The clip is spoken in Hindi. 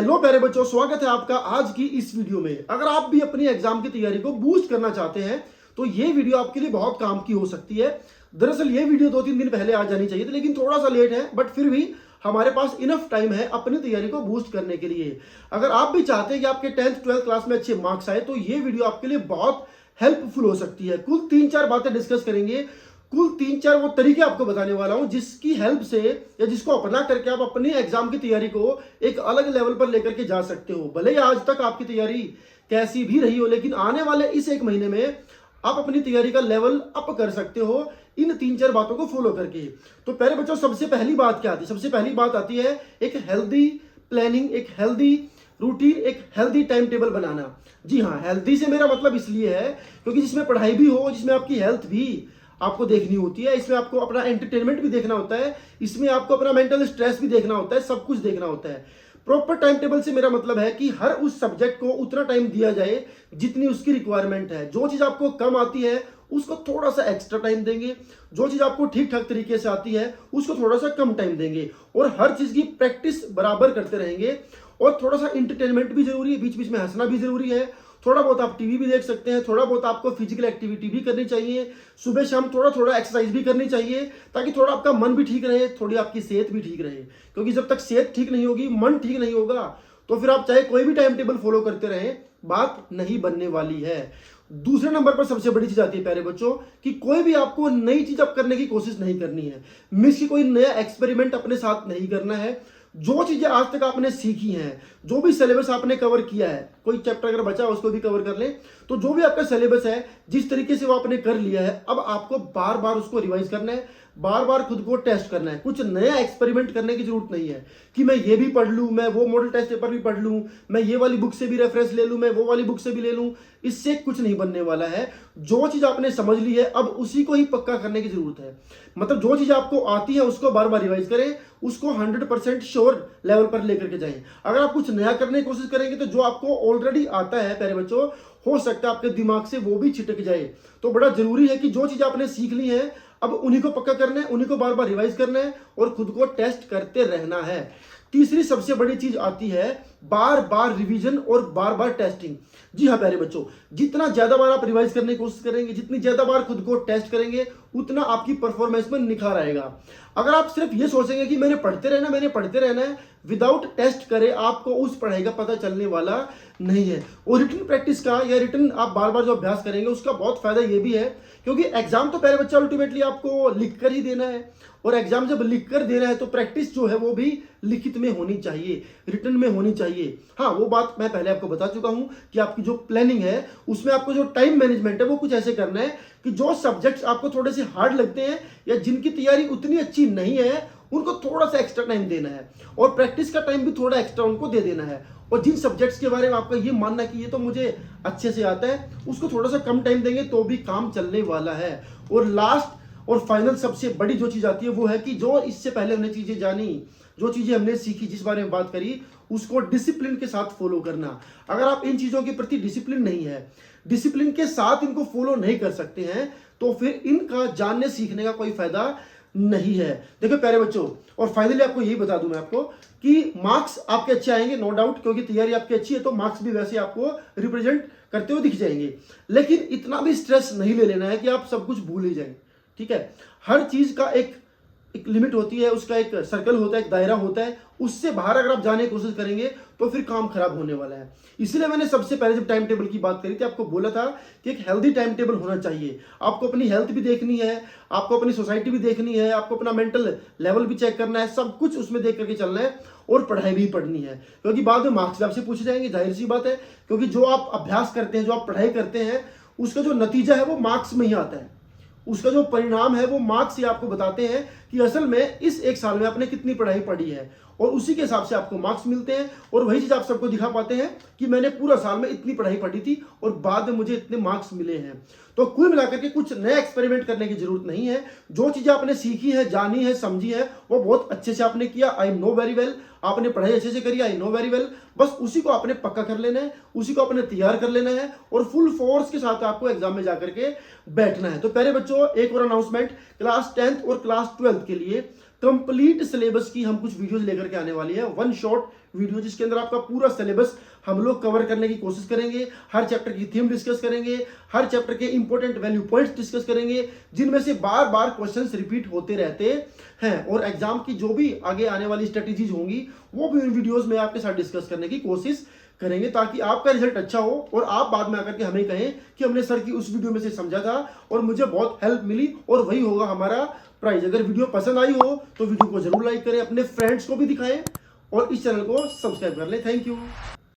हेलो प्यारे बच्चों, स्वागत है आपका आज की इस वीडियो में। अगर आप भी अपनी एग्जाम की तैयारी को बूस्ट करना चाहते हैं तो ये वीडियो आपके लिए बहुत काम की हो सकती है। दरअसल ये वीडियो 2-3 दिन पहले आ जानी चाहिए थी, लेकिन थोड़ा सा लेट है, बट फिर भी हमारे पास इनफ टाइम है अपनी तैयारी को बूस्ट करने के लिए। अगर आप भी चाहते हैं कि आपके 10th 12th क्लास में अच्छे मार्क्स आए तो ये वीडियो आपके लिए बहुत हेल्पफुल हो सकती है। कुल 3-4 बातें डिस्कस करेंगे, कुल 3-4 वो तरीके आपको बताने वाला हूं जिसकी हेल्प से या जिसको अपना करके आप अपनी एग्जाम की तैयारी को एक अलग लेवल पर लेकर के जा सकते हो। भले ही आज तक आपकी तैयारी कैसी भी रही हो, लेकिन आने वाले इस एक महीने में आप अपनी तैयारी का लेवल अप कर सकते हो इन 3-4 बातों को फॉलो करके। तो पहले बच्चों, सबसे पहली बात क्या आती है? सबसे पहली बात आती है एक हेल्दी प्लानिंग, एक हेल्दी रूटीन, एक हेल्दी टाइम टेबल बनाना। जी हाँ, हेल्दी से मेरा मतलब इसलिए है क्योंकि जिसमें पढ़ाई भी हो, जिसमें आपकी हेल्थ भी आपको देखनी होती है, इसमें आपको अपना एंटरटेनमेंट भी देखना होता है, इसमें आपको अपना मेंटल स्ट्रेस भी देखना होता है, सब कुछ देखना होता है। प्रॉपर टाइम टेबल से मेरा मतलब है कि हर उस सब्जेक्ट को उतना टाइम दिया जाए जितनी उसकी रिक्वायरमेंट है। जो चीज़ आपको कम आती है उसको थोड़ा सा एक्स्ट्रा टाइम देंगे, जो चीज़ आपको ठीक ठाक तरीके से आती है उसको थोड़ा सा कम टाइम देंगे, और हर चीज़ की प्रैक्टिस बराबर करते रहेंगे। और थोड़ा सा इंटरटेनमेंट भी जरूरी है, बीच बीच में हंसना भी जरूरी है। थोड़ा बहुत आप टीवी भी देख सकते हैं, थोड़ा बहुत आपको फिजिकल एक्टिविटी भी करनी चाहिए, सुबह शाम थोड़ा थोड़ा एक्सरसाइज भी करनी चाहिए, ताकि थोड़ा आपका मन भी ठीक रहे, थोड़ी आपकी सेहत भी ठीक रहे। क्योंकि जब तक सेहत ठीक नहीं होगी, मन ठीक नहीं होगा, तो फिर आप चाहे कोई भी टाइम टेबल फॉलो करते रहें, बात नहीं बनने वाली है। दूसरे नंबर पर सबसे बड़ी चीज आती है प्यारे बच्चों कि कोई भी आपको नई चीज अब करने की कोशिश नहीं करनी है। मिस की कोई नया एक्सपेरिमेंट अपने साथ नहीं करना है। जो चीजें आज तक आपने सीखी हैं, जो भी सिलेबस आपने कवर किया है, कोई चैप्टर अगर बचा है उसको भी कवर कर ले, तो जो भी आपका सिलेबस है जिस तरीके से वो आपने कर लिया है, अब आपको बार बार उसको रिवाइज करना है, बार बार खुद को टेस्ट करना है। कुछ नया एक्सपेरिमेंट करने की जरूरत नहीं है कि मैं ये भी पढ़ लूं, मैं वो मॉडल टेस्ट पेपर भी पढ़ लूं, मैं ये वाली बुक से भी रेफरेंस ले लूं, मैं वो वाली बुक से भी ले लूं। इससे कुछ नहीं बनने वाला है। जो चीज आपने समझ ली है अब उसी को ही पक्का करने की जरूरत है। मतलब जो चीज आपको आती है उसको बार बार रिवाइज करें, उसको 100% श्योर लेवल पर लेकर के जाएं। अगर आप कुछ नया करने की कोशिश करेंगे तो जो आपको ऑलरेडी आता है प्यारे बच्चों, हो सकता है आपके दिमाग से वो भी छिटक जाए। तो बड़ा जरूरी है कि जो चीज आपने सीख ली है अब उन्हीं को पक्का करना है, उन्हीं को बार बार रिवाइज करना है और खुद को टेस्ट करते रहना है। तीसरी सबसे बड़ी चीज आती है बार बार रिवीजन और बार बार टेस्टिंग। जी हाँ प्यारे बच्चों, जितना ज्यादा बार आप रिवाइज करने की कोशिश करेंगे, जितनी ज्यादा बार खुद को टेस्ट करेंगे, उतना आपकी परफॉर्मेंस में निखार आएगा। अगर आप सिर्फ ये सोचेंगे कि मैंने पढ़ते रहना है, विदाउट टेस्ट करे, आपको उस पढ़ाई का पता चलने वाला नहीं है। और रिटन प्रैक्टिस का या रिटन आप बार बार जो अभ्यास करेंगे उसका बहुत फायदा ये भी है क्योंकि एग्जाम तो प्यारे बच्चा अल्टीमेटली आपको लिख कर ही देना है, और एग्जाम जब लिख कर देना है तो प्रैक्टिस जो है वो भी लिखित में होनी चाहिए, रिटन में होनी चाहिए। हाँ, वो बात मैं पहले आपको बता चुका हूं कि आपकी जो प्लानिंग है उसमें आपको जो टाइम मैनेजमेंट है वो कुछ ऐसे करना है कि जो सब्जेक्ट्स आपको थोड़े से हार्ड लगते हैं या जिनकी तैयारी उतनी अच्छी नहीं है उनको थोड़ा सा एक्स्ट्रा टाइम देना है, और प्रैक्टिस का टाइम भी थोड़ा एक्स्ट्रा उनको दे देना है। और जिन सब्जेक्ट्स के बारे में आपका ये मानना है कि ये तो मुझे अच्छे से आता है, उसको थोड़ा सा कम टाइम देंगे तो भी काम चलने वाला है। और लास्ट और फाइनल सबसे बड़ी जो चीज आती है वो है कि जो इससे पहले हमने चीजें जानी, जो चीजें हमने सीखी, जिस बारे में बात करी, उसको डिसिप्लिन के साथ फॉलो करना। अगर आप इन चीजों के प्रति डिसिप्लिन नहीं है, डिसिप्लिन के साथ इनको फॉलो नहीं कर सकते हैं, तो फिर इनका जानने सीखने का कोई फायदा नहीं है। देखो प्यारे बच्चों, और फाइनली आपको यही बता दूं मैं आपको कि मार्क्स आपके अच्छे आएंगे, नो डाउट, क्योंकि तैयारी आपकी अच्छी है तो मार्क्स भी वैसे आपको रिप्रेजेंट करते हुए दिख जाएंगे। लेकिन इतना भी स्ट्रेस नहीं ले लेना है कि आप सब कुछ भूल ही जाएं। ठीक है, हर चीज का एक लिमिट होती है, उसका एक सर्कल होता है, एक दायरा होता है, उससे बाहर अगर आप जाने की कोशिश करेंगे तो फिर काम खराब होने वाला है। इसलिए मैंने सबसे पहले जब टाइम टेबल की बात करी थी आपको बोला था कि एक हेल्दी टाइम टेबल होना चाहिए। आपको अपनी हेल्थ भी देखनी है, आपको अपनी सोसाइटी भी देखनी है, आपको अपना मेंटल लेवल भी चेक करना है, सब कुछ उसमें देख करके चलना है, और पढ़ाई भी पढ़नी है क्योंकि बाद में मार्क्स आपसे पूछे जाएंगे, जाहिर सी बात है। क्योंकि जो आप अभ्यास करते हैं, जो आप पढ़ाई करते हैं, उसका जो नतीजा है वो मार्क्स में ही आता है, उसका जो परिणाम है वो मार्क्स ही आपको बताते हैं कि असल में इस एक साल में आपने कितनी पढ़ाई पढ़ी है, और उसी के हिसाब से आपको मार्क्स मिलते हैं। और वही चीज आप सबको दिखा पाते हैं कि मैंने पूरा साल में इतनी पढ़ाई पढ़ी थी और बाद में मुझे इतने मार्क्स मिले हैं। तो कुल मिलाकर के कुछ नया एक्सपेरिमेंट करने की जरूरत नहीं है। जो चीजें आपने सीखी है, जानी है, समझी है, वो बहुत अच्छे से आपने किया, आई नो वेरी वेल। आपने पढ़ाई अच्छे से करी, आई नो वेरी वेल। बस उसी को आपने पक्का कर लेना है, उसी को आपने तैयार कर लेना है, और फुल फोर्स के साथ आपको एग्जाम में जाकर के बैठना है। तो प्यारे बच्चों, एक और अनाउंसमेंट, क्लास 10th और क्लास 12th आपके लिए कंप्लीट सिलेबस की हम कुछ वीडियोस लेकर के आने वाली है, वन शॉट वीडियो, जिसके अंदर आपका पूरा सिलेबस हम लोग कवर करने की कोशिश करेंगे। हर चैप्टर की थीम डिस्कस करेंगे, हर चैप्टर के इंपॉर्टेंट वैल्यू पॉइंट्स डिस्कस करेंगे, जिनमें से बार बार क्वेश्चंस रिपीट होते रहते हैं, और एग्जाम की जो भी आगे आने वाली स्ट्रेटेजीज होंगी वो भी उन वीडियोस में आपके साथ डिस्कस करने की कोशिश करेंगे, ताकि आपका रिजल्ट अच्छा हो और आप बाद में आकर के हमें कहें कि हमने सर की उस वीडियो में से समझा था और मुझे बहुत हेल्प मिली, और वही होगा हमारा प्राइज। अगर वीडियो पसंद आई हो तो वीडियो को जरूर लाइक करें, अपने फ्रेंड्स को भी दिखाएं और इस चैनल को सब्सक्राइब कर लें। Thank you.